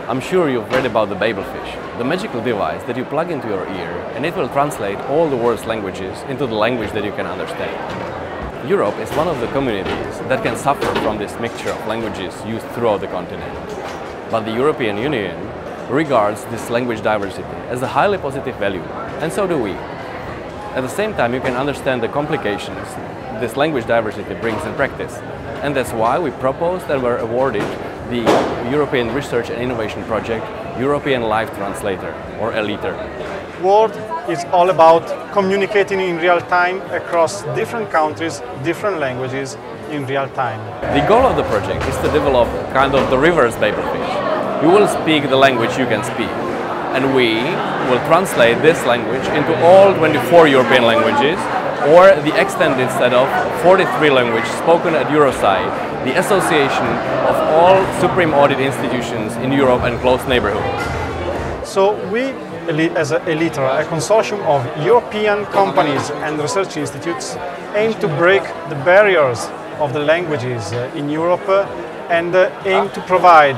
I'm sure you've read about the Babelfish, the magical device that you plug into your ear and it will translate all the world's languages into the language that you can understand. Europe is one of the communities that can suffer from this mixture of languages used throughout the continent. But the European Union regards this language diversity as a highly positive value, and so do we. At the same time, you can understand the complications this language diversity brings in practice, and that's why we proposed and were awarded the European Research and Innovation Project European Live Translator, or ELITR. Word is all about communicating in real time across different countries, different languages in real time. The goal of the project is to develop kind of the reverse Babelfish. You will speak the language you can speak, and we will translate this language into all 24 European languages, or the extended set of 43 languages spoken at Eurosci, the association of all supreme audit institutions in Europe and close neighborhood. So we, as ELITR, a consortium of European companies and research institutes, aim to break the barriers of the languages in Europe and aim to provide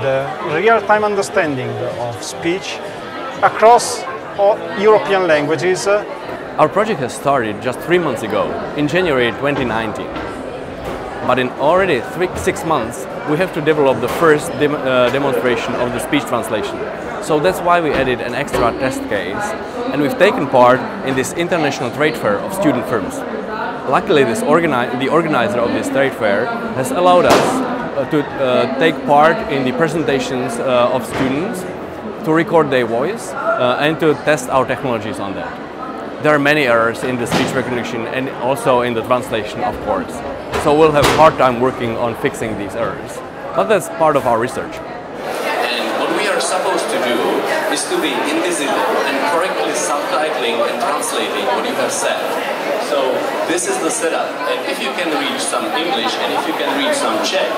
real-time understanding of speech across all European languages. Our project has started just 3 months ago, in January 2019. But in already 6 months, we have to develop the first demonstration of the speech translation. So that's why we added an extra test case, and we've taken part in this international trade fair of student firms. Luckily, the organizer of this trade fair has allowed us to take part in the presentations of students, to record their voice, and to test our technologies on that. There are many errors in the speech recognition and also in the translation, of course. So we'll have a hard time working on fixing these errors. But that's part of our research. And what we are supposed to do is to be invisible and correctly subtitling and translating what you have said. So this is the setup. And if you can read some English and if you can read some Czech,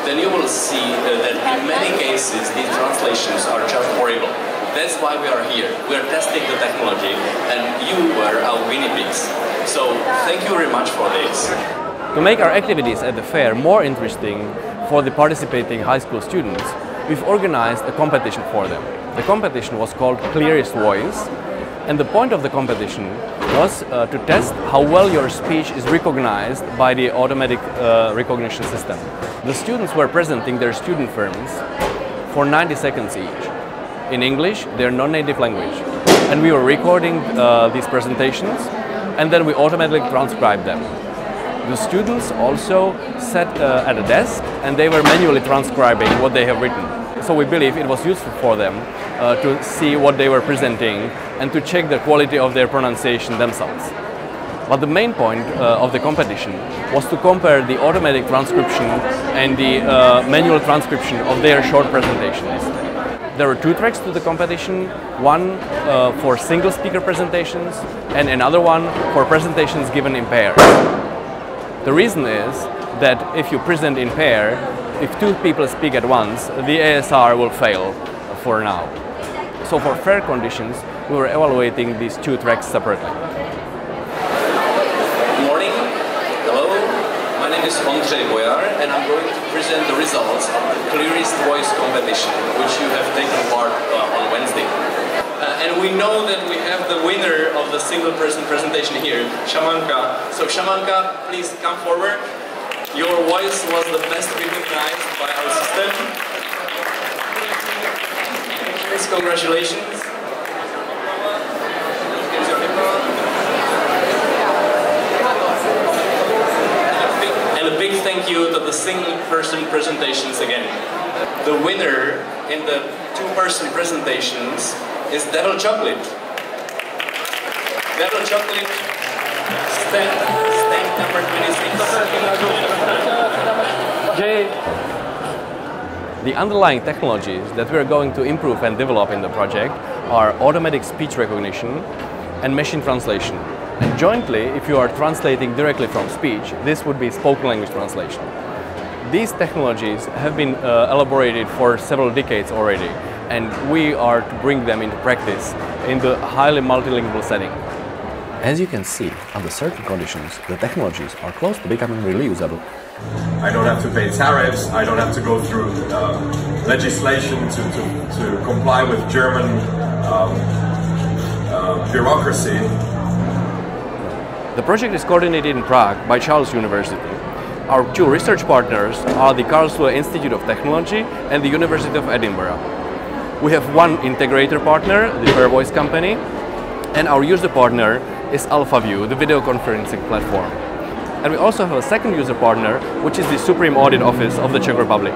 then you will see that in many cases these translations are just horrible. That's why we are here. We are testing the technology and you were our guinea pigs. So thank you very much for this. To make our activities at the fair more interesting for the participating high school students, we've organized a competition for them. The competition was called Clearest Voice, and the point of the competition was to test how well your speech is recognized by the automatic recognition system. The students were presenting their student firms for 90 seconds each, in English, their non-native language. And we were recording these presentations, and then we automatically transcribed them. The students also sat at a desk and they were manually transcribing what they have written. So we believe it was useful for them to see what they were presenting and to check the quality of their pronunciation themselves. But the main point of the competition was to compare the automatic transcription and the manual transcription of their short presentations. There were 2 tracks to the competition, one for single speaker presentations and another one for presentations given in pairs. The reason is that if you present in pair, if 2 people speak at once, the ASR will fail for now. So for fair conditions, we were evaluating these 2 tracks separately. Good morning. Hello. My name is Ondřej Bojar and I'm going to present the results of the Clearest Voice competition, which you have taken part on Wednesday. And we know that we have the winner of the single person presentation here, Shamanka. So Shamanka, please come forward. Your voice was the best recognized by our system. Please, congratulations. And a big thank you to the single person presentations again. The winner in the 2-person presentations is Devil Chocolate. Devil Chocolate, stand number 26. The underlying technologies that we are going to improve and develop in the project are automatic speech recognition and machine translation. And jointly, if you are translating directly from speech, this would be spoken language translation. These technologies have been elaborated for several decades already, and we are to bring them into practice in the highly multilingual setting. As you can see, under certain conditions, the technologies are close to becoming really usable. I don't have to pay tariffs, I don't have to go through legislation to comply with German bureaucracy. The project is coordinated in Prague by Charles University. Our two research partners are the Karlsruhe Institute of Technology and the University of Edinburgh. We have one integrator partner, the Clearest Voice company, and our user partner is AlphaView, the video conferencing platform. And we also have a second user partner, which is the Supreme Audit Office of the Czech Republic.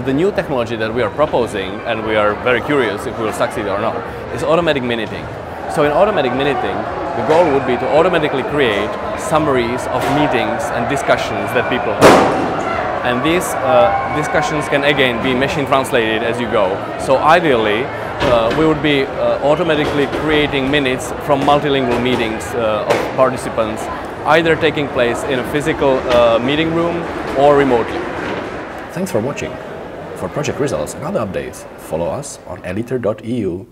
The new technology that we are proposing, and we are very curious if we will succeed or not, is automatic minuting. So in automatic minuting, the goal would be to automatically create summaries of meetings and discussions that people have. And these discussions can again be machine translated as you go. So ideally, we would be automatically creating minutes from multilingual meetings of participants, either taking place in a physical meeting room or remotely. Thanks for watching. For project results and other updates, follow us on elitr.eu.